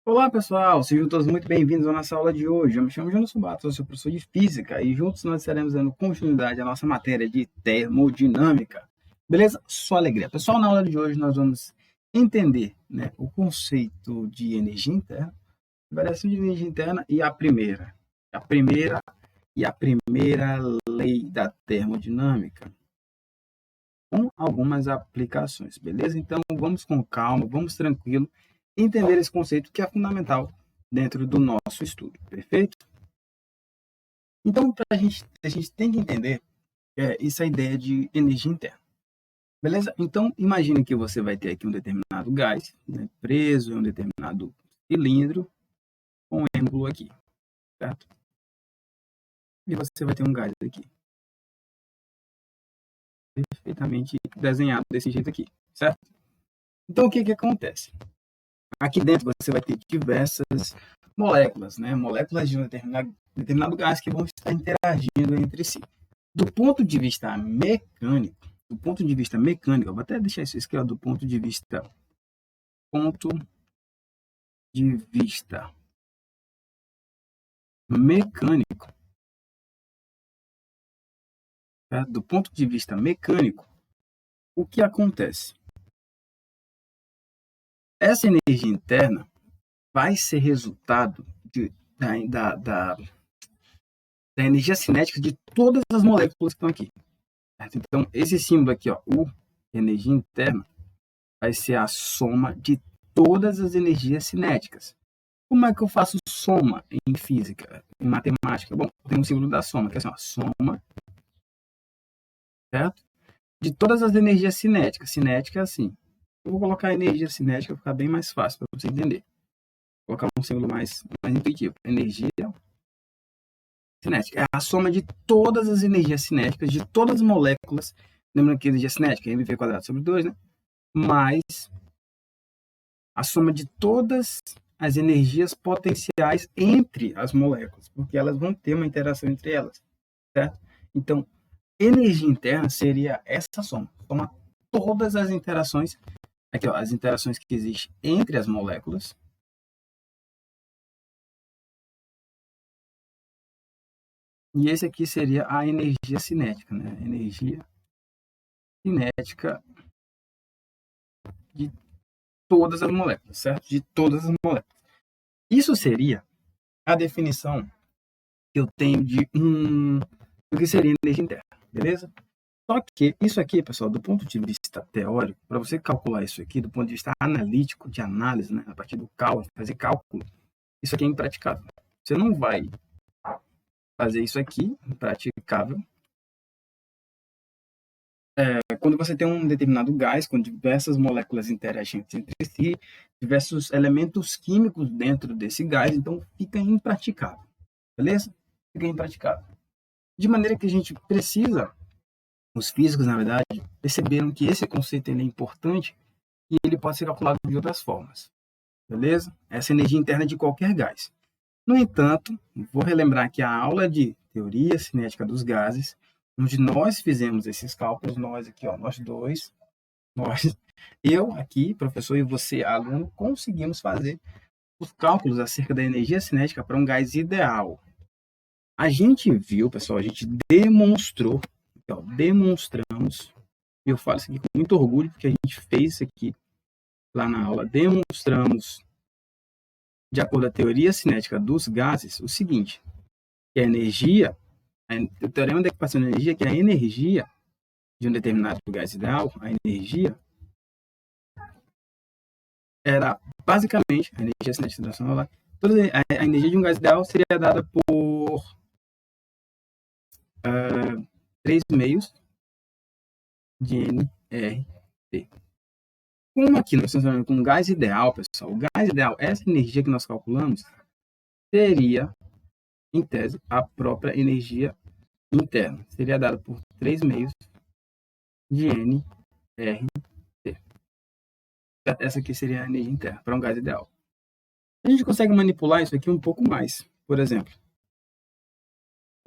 Olá, pessoal! Sejam todos muito bem-vindos à nossa aula de hoje. Eu me chamo Jonas Subato, sou seu professor de Física e juntos nós estaremos dando continuidade à nossa matéria de termodinâmica. Beleza? Só alegria. Pessoal, na aula de hoje nós vamos entender, o conceito de energia interna, variação de energia interna e a primeira lei da termodinâmica, com algumas aplicações, beleza? Então, vamos com calma, vamos tranquilo, entender esse conceito que é fundamental dentro do nosso estudo, perfeito? Então, a gente tem que entender essa ideia de energia interna, beleza? Então, imagine que você vai ter aqui um determinado gás, preso em um determinado cilindro com um ângulo aqui, certo? E você vai ter um gás aqui, perfeitamente desenhado desse jeito aqui, certo? Então, o que acontece? Aqui dentro você vai ter diversas moléculas, moléculas de um determinado gás que vão estar interagindo entre si. Do ponto de vista mecânico, eu vou até deixar isso aqui, do ponto de vista mecânico, tá? Do ponto de vista mecânico, o que acontece? Essa energia interna vai ser resultado da energia cinética de todas as moléculas que estão aqui. Certo? Então, esse símbolo aqui, U, energia interna, vai ser a soma de todas as energias cinéticas. Como é que eu faço soma em física, em matemática? Bom, tem um símbolo da soma, que é assim, soma, certo? De todas as energias cinéticas. Cinética é assim. Eu vou colocar energia cinética para ficar bem mais fácil para você entender. Vou colocar um símbolo mais intuitivo. Energia cinética. É a soma de todas as energias cinéticas, de todas as moléculas. Lembrando que energia cinética é mv² sobre 2, né? Mais a soma de todas as energias potenciais entre as moléculas, porque elas vão ter uma interação entre elas, certo? Então, energia interna seria essa soma, soma todas as interações, aqui, as interações que existem entre as moléculas, e esse aqui seria a energia cinética, Energia cinética de todas as moléculas, certo? De todas as moléculas. Isso seria a definição que eu tenho do que seria energia interna, beleza? Só que isso aqui, pessoal, do ponto de vista teórico, para você calcular isso aqui, do ponto de vista analítico, de análise, a partir do cálculo, fazer cálculo, isso aqui é impraticável. Você não vai fazer isso aqui, impraticável, quando você tem um determinado gás, com diversas moléculas interagindo entre si, diversos elementos químicos dentro desse gás, então fica impraticável, beleza? Fica impraticável. De maneira que a gente precisa, os físicos, na verdade, perceberam que esse conceito ele é importante e ele pode ser calculado de outras formas, beleza? Essa energia interna de qualquer gás. No entanto, vou relembrar que a aula de teoria cinética dos gases, onde nós fizemos esses cálculos, nós aqui, nós dois, eu aqui, professor, e você, aluno, conseguimos fazer os cálculos acerca da energia cinética para um gás ideal. A gente viu, pessoal, a gente demonstrou, demonstramos, eu falo isso aqui com muito orgulho, porque a gente fez isso aqui lá na aula, demonstramos, de acordo com a teoria cinética dos gases, o seguinte, que a energia, o teorema da equação de energia, que a energia de um determinado gás ideal, a energia, era basicamente, a energia cinética internacional, a energia de um gás ideal seria dada por 3 meios de nRT. Como aqui nós estamos falando com gás ideal, pessoal, o gás ideal, essa energia que nós calculamos, seria, em tese, a própria energia interna. Seria dada por 3 meios de nRT. Essa aqui seria a energia interna, para um gás ideal. A gente consegue manipular isso aqui um pouco mais. Por exemplo,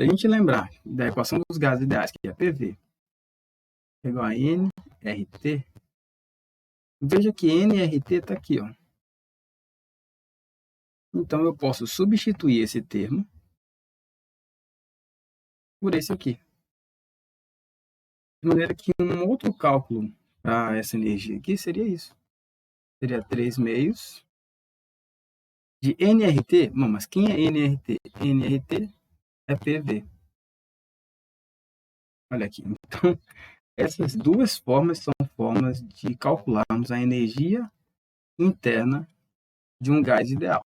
se a gente lembrar da equação dos gases ideais, que é PV igual a nRT, veja que nRT está aqui, Então, eu posso substituir esse termo por esse aqui. De maneira que um outro cálculo para essa energia aqui seria isso. Seria 3/2 de nRT. Não, mas quem é nRT? nRT é PV. Olha aqui. Então, essas duas formas são formas de calcularmos a energia interna de um gás ideal.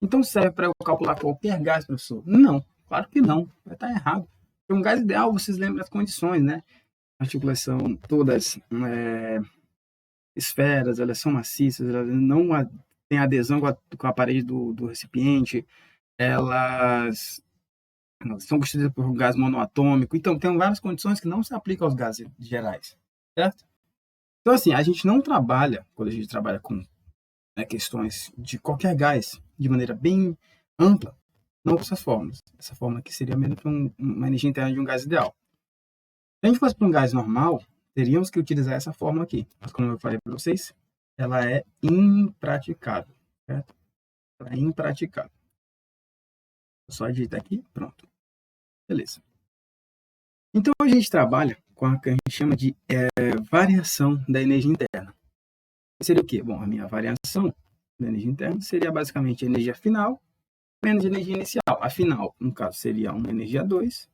Então, serve para eu calcular qualquer gás, professor? Não, claro que não. Vai estar errado. Porque um gás ideal, vocês lembram das condições, né? A articulação, todas esferas, elas são maciças, elas não têm adesão com a parede do recipiente, elas são constituídas por um gás monoatômico. Então, tem várias condições que não se aplicam aos gases gerais, certo? Então, assim, a gente não trabalha, quando a gente trabalha com questões de qualquer gás, de maneira bem ampla, não com essas formas. Essa forma aqui seria menos para uma energia interna de um gás ideal. Se a gente fosse para um gás normal, teríamos que utilizar essa fórmula aqui. Mas, como eu falei para vocês, ela é impraticável, certo? Ela é impraticável. Só digitar aqui, pronto. Beleza. Então, a gente trabalha com a que a gente chama de variação da energia interna. Seria o quê? Bom, a minha variação da energia interna seria basicamente a energia final menos a energia inicial. A final, no caso, seria uma energia 2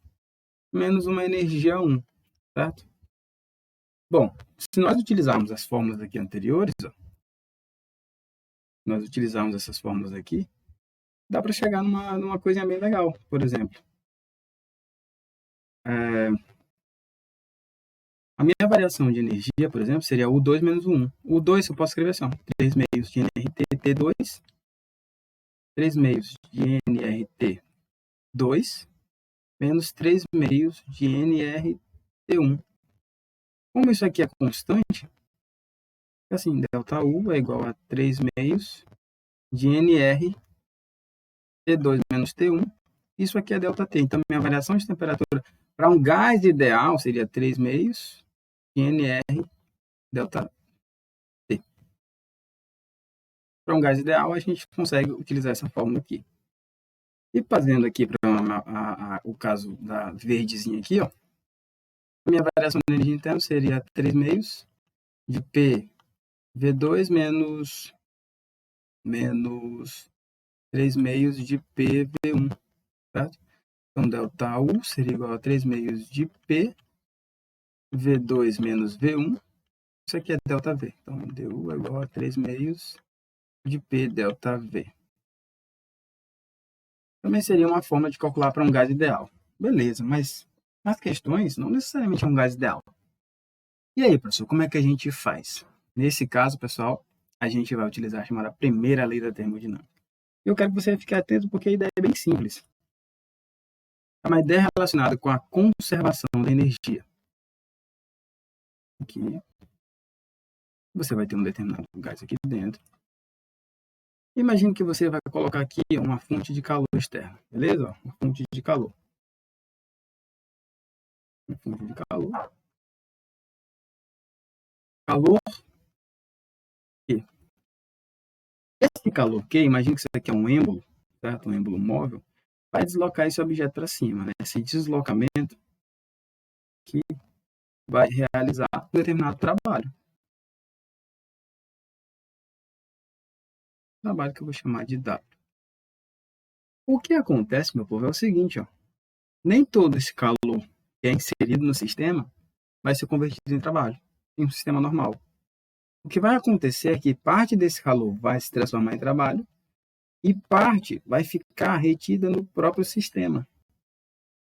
menos uma energia 1, certo? Bom, se nós utilizarmos as fórmulas aqui anteriores, nós utilizarmos essas fórmulas aqui, dá para chegar numa coisinha bem legal. Por exemplo, a minha variação de energia, por exemplo, seria U2 menos U1. U2 eu posso escrever assim, 3/2 de nRT2, 3/2 de nRT2, menos 3/2 de nRT1. Como isso aqui é constante, assim, ΔU é igual a 3/2 de nRT2 menos T1. Isso aqui é ΔT. Então, minha variação de temperatura para um gás ideal seria 3/2 de nR ΔT. Para um gás ideal, a gente consegue utilizar essa fórmula aqui. E fazendo aqui para o caso da verdezinha aqui, ó, a minha variação de energia interna seria 3/2 de PV2 menos 3/2 de PV1, certo? Então, ΔU seria igual a 3/2 de PV2 menos V1. Isso aqui é ΔV. Então, DU é igual a 3/2 de P ΔV. Também seria uma forma de calcular para um gás ideal. Beleza, mas as questões não necessariamente é um gás ideal. E aí, professor, como é que a gente faz? Nesse caso, pessoal, a gente vai utilizar a chamada primeira lei da termodinâmica. Eu quero que você fique atento porque a ideia é bem simples. É uma ideia relacionada com a conservação da energia. Aqui, você vai ter um determinado gás aqui dentro. Imagine que você vai colocar aqui uma fonte de calor externa, beleza? Uma fonte de calor. Uma fonte de calor. Calor Q. Esse calor Q, imagine que isso aqui é um êmbolo, certo? Um êmbolo móvel, vai deslocar esse objeto para cima, né? Esse deslocamento que vai realizar um determinado trabalho. Trabalho que eu vou chamar de W. O que acontece, meu povo, é o seguinte, ó. Nem todo esse calor que é inserido no sistema vai ser convertido em trabalho, em um sistema normal. O que vai acontecer é que parte desse calor vai se transformar em trabalho e parte vai ficar retida no próprio sistema.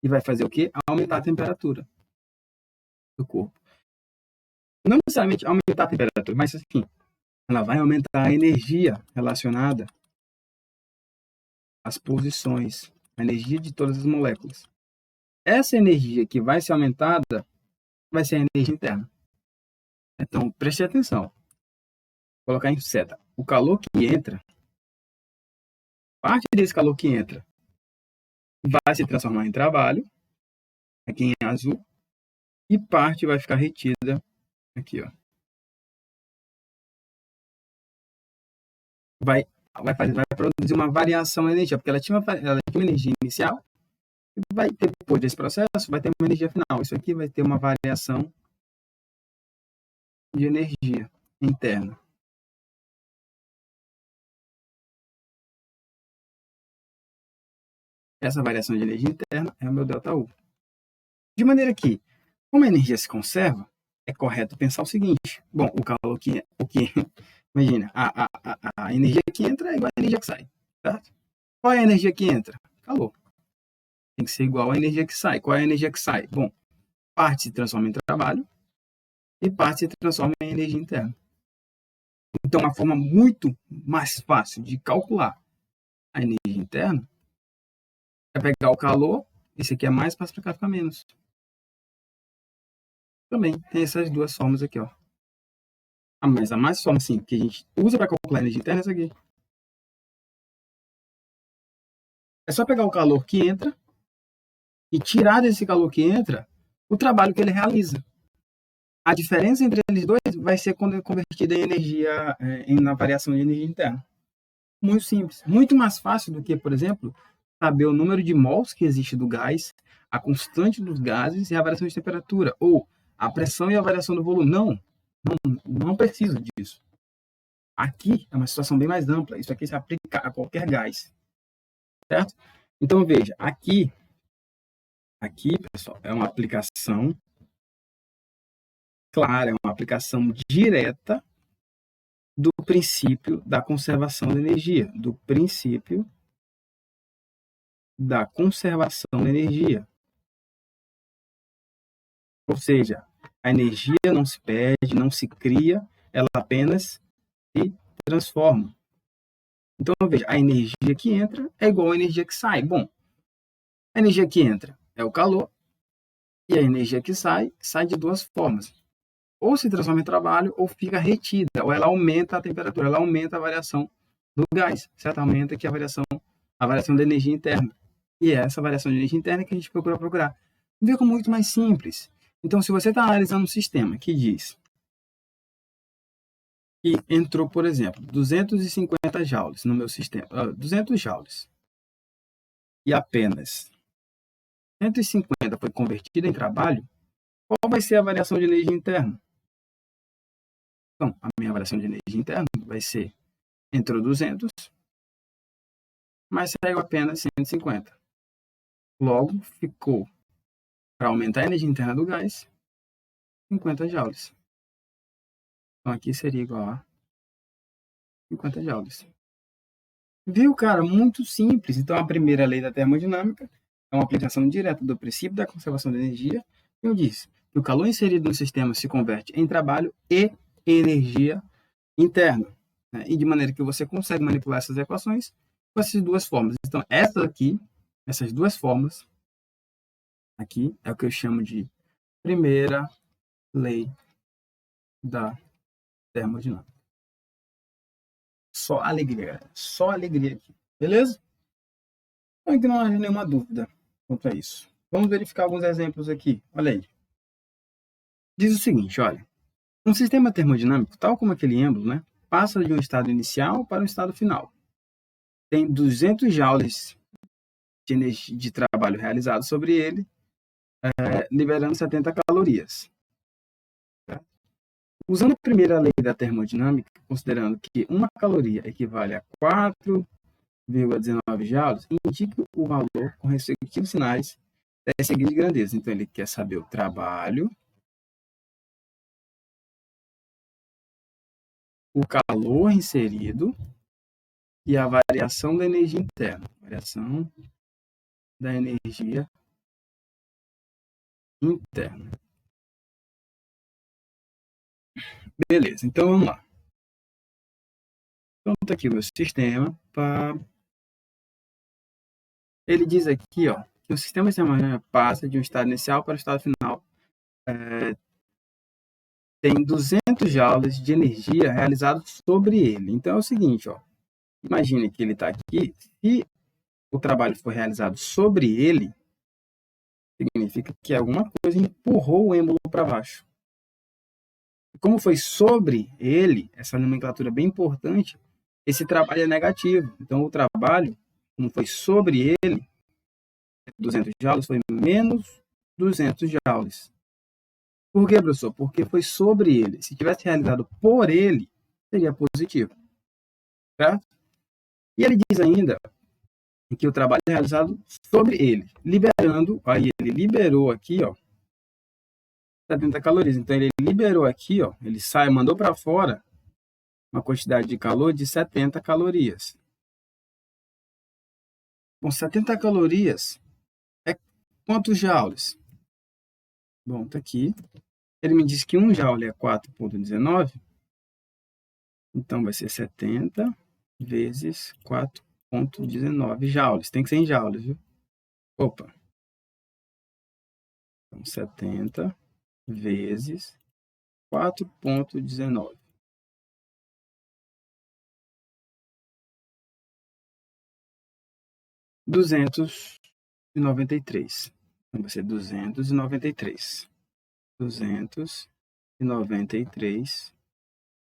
E vai fazer o quê? Aumentar a temperatura do corpo. Não necessariamente aumentar a temperatura, mas assim, ela vai aumentar a energia relacionada às posições, a energia de todas as moléculas. Essa energia que vai ser aumentada vai ser a energia interna. Então, preste atenção. Vou colocar em seta. O calor que entra, parte desse calor que entra vai se transformar em trabalho, aqui em azul, e parte vai ficar retida aqui, ó. Vai vai produzir uma variação na energia, porque ela tinha uma energia inicial, e vai ter, depois desse processo, vai ter uma energia final. Isso aqui vai ter uma variação de energia interna. Essa variação de energia interna é o meu ΔU. De maneira que, como a energia se conserva, é correto pensar o seguinte: bom, o calor imagina, a energia que entra é igual à energia que sai, certo? Qual é a energia que entra? Calor. Tem que ser igual à energia que sai. Qual é a energia que sai? Bom, parte se transforma em trabalho e parte se transforma em energia interna. Então, uma forma muito mais fácil de calcular a energia interna é pegar o calor, esse aqui é mais, passa para cá, fica menos. Também tem essas duas formas aqui, ó. Mas a mais forma, assim, que a gente usa para calcular a energia interna é essa aqui. É só pegar o calor que entra e tirar desse calor que entra o trabalho que ele realiza. A diferença entre eles dois vai ser quando é convertida em energia, na variação de energia interna. Muito simples. Muito mais fácil do que, por exemplo, saber o número de mols que existe do gás, a constante dos gases e a variação de temperatura, ou a pressão e a variação do volume. Não preciso disso. Aqui é uma situação bem mais ampla. Isso aqui se aplica a qualquer gás. Certo? Então, veja, aqui, pessoal, é uma aplicação clara, é uma aplicação direta do princípio da conservação da energia, do princípio da conservação da energia. Ou seja, a energia não se perde, não se cria, ela apenas se transforma. Então, veja, a energia que entra é igual à energia que sai. Bom, a energia que entra é o calor e a energia que sai de duas formas. Ou se transforma em trabalho ou fica retida, ou ela aumenta a temperatura, ela aumenta a variação do gás, certo? Aumenta aqui a variação da energia interna. E é essa variação de energia interna que a gente procura procurar. Vê como muito mais simples. Então, se você está analisando um sistema que diz que entrou, por exemplo, 250 joules no meu sistema, 200 joules, e apenas 150 foi convertida em trabalho, qual vai ser a variação de energia interna? Então, a minha variação de energia interna vai ser, entrou 200, mas saiu apenas 150. Logo, ficou, para aumentar a energia interna do gás, 50 joules. Então, aqui seria igual a 50 joules. Viu, cara? Muito simples. Então, a primeira lei da termodinâmica é uma aplicação direta do princípio da conservação da energia. Eu disse que o calor inserido no sistema se converte em trabalho e energia interna. Né? E de maneira que você consegue manipular essas equações com essas duas formas. Então, essas duas formas, aqui, é o que eu chamo de primeira lei da termodinâmica. Só alegria aqui, beleza? Então, aqui não há nenhuma dúvida quanto a isso. Vamos verificar alguns exemplos aqui. Olha aí. Diz o seguinte, olha. Um sistema termodinâmico, tal como aquele êmbolo, né, passa de um estado inicial para um estado final. Tem 200 joules de energia de trabalho realizado sobre ele, liberando 70 calorias. Usando a primeira lei da termodinâmica, considerando que uma caloria equivale a 4,19 joules, indique o valor com respectivos sinais das seguintes grandezas. Então, ele quer saber o trabalho, o calor inserido e a variação da energia interna. Variação da energia interna. Beleza, então vamos lá. Então, tá aqui o meu sistema. Ele diz aqui, ó, que o sistema passa de um estado inicial para o estado final. Tem 200 joules de energia realizados sobre ele. Então é o seguinte, ó, imagine que ele está aqui. Se o trabalho for realizado sobre ele, significa que alguma coisa empurrou o êmbolo para baixo. Como foi sobre ele, essa nomenclatura é bem importante, esse trabalho é negativo. Então, o trabalho, como foi sobre ele, 200 joules, foi menos 200 joules. Por quê, professor? Porque foi sobre ele. Se tivesse realizado por ele, seria positivo. Certo? E ele diz ainda que o trabalho é realizado sobre ele, liberando, aí ele liberou aqui, ó, 70 calorias. Então ele liberou aqui, ó, ele mandou para fora uma quantidade de calor de 70 calorias. Bom, 70 calorias é quantos joules? Bom, tá aqui. Ele me disse que 1 joule é 4,19. Então vai ser 70 vezes 4,19 joules. Tem que ser em joules, viu? Opa. Então, 70 vezes 4,19. 293. Então, vai ser 293. 293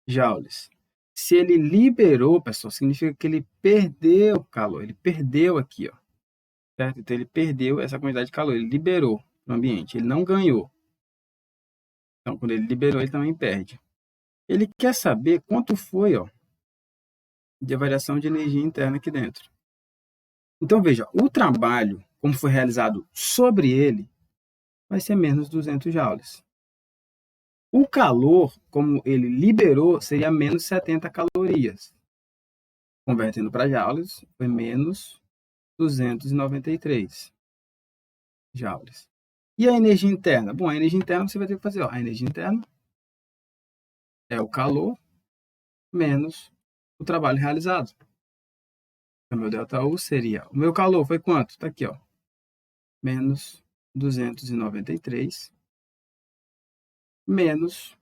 joules. Se ele liberou, pessoal, significa que ele perdeu calor. Ele perdeu aqui, ó. Certo? Então, ele perdeu essa quantidade de calor. Ele liberou no ambiente. Ele não ganhou. Então, quando ele liberou, ele também perde. Ele quer saber quanto foi, ó, de variação de energia interna aqui dentro. Então, veja, o trabalho, como foi realizado sobre ele, vai ser menos 200 joules. O calor, como ele liberou, seria menos 70 calorias. Convertendo para joules, foi menos 293 joules. E a energia interna? Bom, a energia interna você vai ter que fazer, ó, a energia interna é o calor menos o trabalho realizado. Então, meu ΔU seria, o meu calor foi quanto? Está aqui, ó, menos 293 menos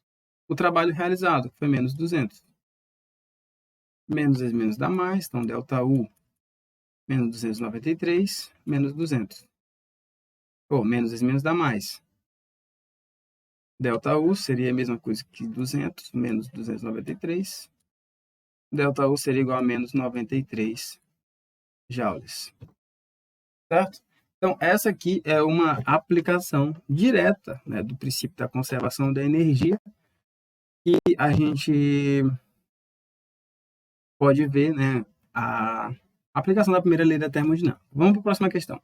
o trabalho realizado, que foi menos 200. Menos vezes menos dá mais, então ΔU menos 293 menos 200. Ou menos vezes menos dá mais. ΔU seria a mesma coisa que 200 menos 293. ΔU seria igual a menos 93 joules. Certo? Então, essa aqui é uma aplicação direta, né, do princípio da conservação da energia que a gente pode ver, né, a aplicação da primeira lei da termodinâmica. Vamos para a próxima questão.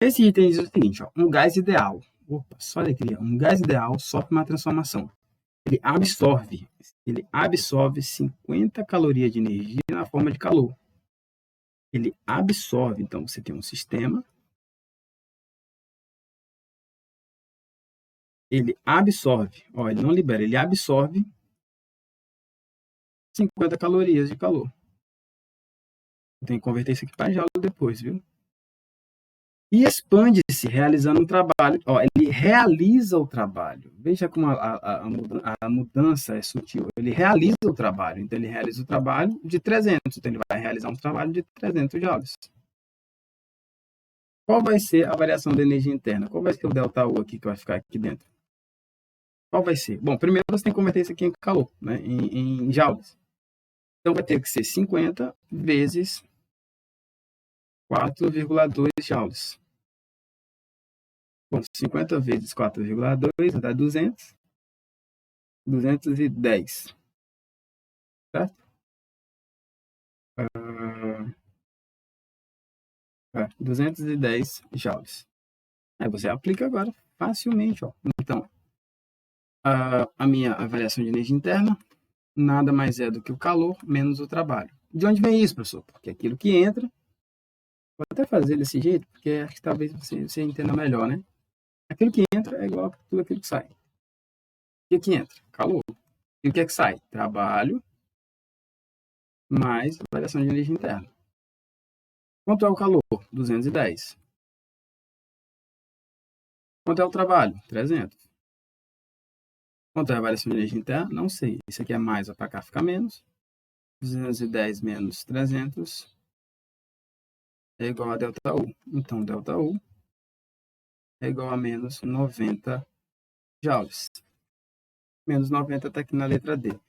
Esse item diz o seguinte, ó, um gás ideal. Opa, só alegria. Um gás ideal sofre uma transformação. Ele absorve 50 calorias de energia na forma de calor. Ele absorve, então você tem um sistema. Ele absorve, ó, ele não libera, ele absorve 50 calorias de calor. Tem que converter isso aqui para joule depois, viu? E expande-se realizando um trabalho. Ó, ele realiza o trabalho. Veja como a mudança é sutil. Ele realiza o trabalho. Então, ele realiza o trabalho de 300. Então, ele vai realizar um trabalho de 300 joules. Qual vai ser a variação da energia interna? Qual vai ser o ΔU aqui que vai ficar aqui dentro? Qual vai ser? Bom, primeiro você tem que converter isso aqui em calor, né? em joules. Então, vai ter que ser 50 vezes 4,2 joules. Bom, 50 vezes 4,2 dá 200. 210. Certo? 210 joules. Aí você aplica agora facilmente. Ó. Então, a minha variação de energia interna nada mais é do que o calor menos o trabalho. De onde vem isso, professor? Porque aquilo que entra, vou até fazer desse jeito, porque acho que talvez você entenda melhor, né? Aquilo que entra é igual a tudo aquilo que sai. O que entra? Calor. E o que é que sai? Trabalho mais variação de energia interna. Quanto é o calor? 210. Quanto é o trabalho? 300. Quanto é a variação de energia interna? Não sei. Isso aqui é mais, para cá fica menos. 210 menos 300 é igual a ΔU. Então, ΔU é igual a menos 90 joules. Menos 90 está aqui na letra D.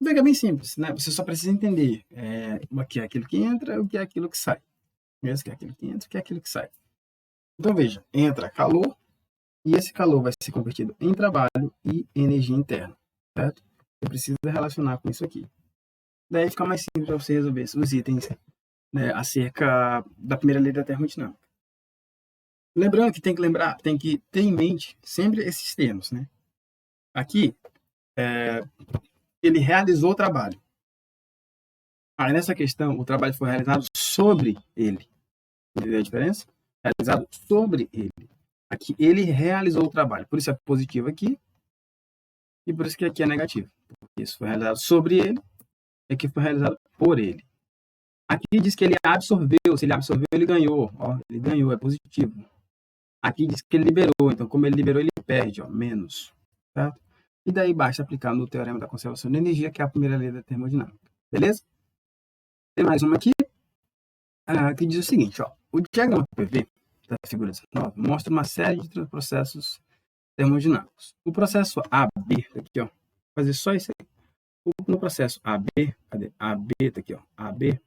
Fica bem simples, né? Você só precisa entender o que é aquilo que entra, o que é aquilo que sai. Esse que é aquilo que entra, o que é aquilo que sai. Então, veja, entra calor, e esse calor vai ser convertido em trabalho e energia interna, certo? Você precisa relacionar com isso aqui. Daí fica mais simples para você resolver os itens, né, acerca da primeira lei da termodinâmica. Lembrando que tem que ter em mente sempre esses termos, né? Aqui, ele realizou o trabalho. Aí nessa questão, o trabalho foi realizado sobre ele. Entendeu a diferença? Realizado sobre ele. Aqui, ele realizou o trabalho. Por isso é positivo aqui. E por isso que aqui é negativo. Porque isso foi realizado sobre ele. E aqui foi realizado por ele. Aqui diz que ele absorveu. Se ele absorveu, ele ganhou. Ó, ele ganhou, é positivo. Aqui diz que ele liberou. Então, como ele liberou, ele perde, ó, menos. Certo? E daí basta aplicar no teorema da conservação de energia, que é a primeira lei da termodinâmica. Beleza? Tem mais uma aqui. Que diz o seguinte, ó. O diagrama PV da figura 19 mostra uma série de processos termodinâmicos. O processo AB, aqui, ó, vou fazer só isso aí. No processo AB, cadê? AB, tá aqui, ó, AB,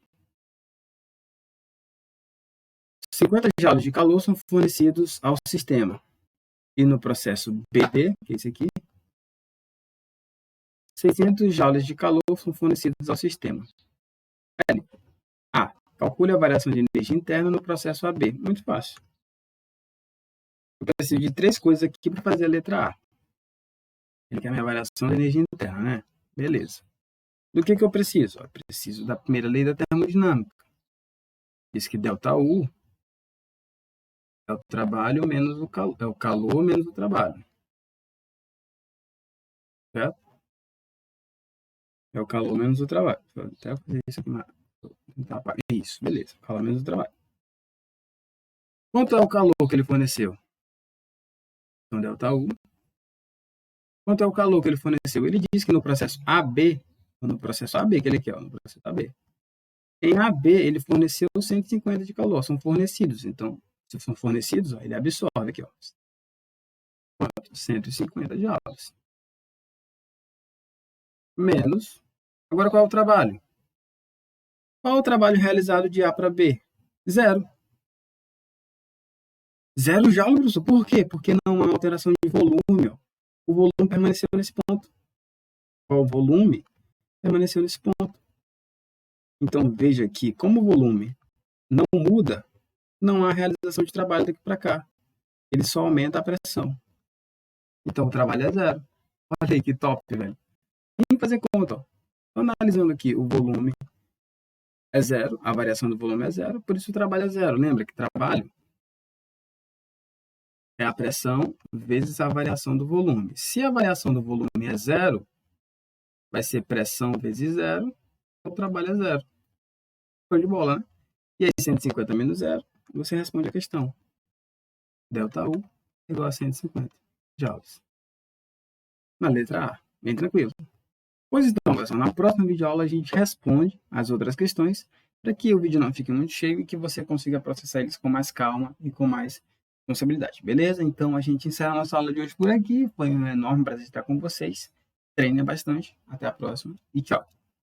50 joules de calor são fornecidos ao sistema. E no processo BD, que é esse aqui, 600 joules de calor são fornecidos ao sistema. L. A. Calcule a variação de energia interna no processo AB. Muito fácil. Eu preciso de 3 coisas aqui para fazer a letra A. Ele quer a minha variação de energia interna, né? Beleza. Do que eu preciso? Eu preciso da primeira lei da termodinâmica. Diz que ΔU é o trabalho menos o calor. É o calor menos o trabalho. Certo? É o calor menos o trabalho. Vou até fazer isso aqui. Isso, beleza. Calor menos o trabalho. Quanto é o calor que ele forneceu? Então, ΔU. Quanto é o calor que ele forneceu? Ele diz que no processo AB, que ele quer, no processo AB, em AB ele forneceu 150 de calor, são fornecidos. Então, se são fornecidos, ó, ele absorve aqui, ó. 150 joules. Menos. Agora, qual é o trabalho? Qual é o trabalho realizado de A para B? 0. 0 joules, professor. Por quê? Porque não há alteração de volume, ó. O volume permaneceu nesse ponto. O volume permaneceu nesse ponto. Então, veja que, como o volume não muda, não há realização de trabalho daqui para cá. Ele só aumenta a pressão. Então, o trabalho é 0. Olha aí que top, velho. Vamos fazer conta. Ó. Analisando aqui, o volume é 0, a variação do volume é 0, por isso o trabalho é 0. Lembra que trabalho é a pressão vezes a variação do volume. Se a variação do volume é 0, vai ser pressão vezes 0, o trabalho é 0. Show de bola, né? E aí, 150 menos 0, você responde a questão. ΔU igual a 150 joules. Na letra A, bem tranquilo. Pois então, pessoal, na próxima videoaula a gente responde as outras questões para que o vídeo não fique muito cheio e que você consiga processar eles com mais calma e com mais responsabilidade, beleza? Então a gente encerra a nossa aula de hoje por aqui. Foi um enorme prazer estar com vocês. Treinem bastante. Até a próxima e tchau.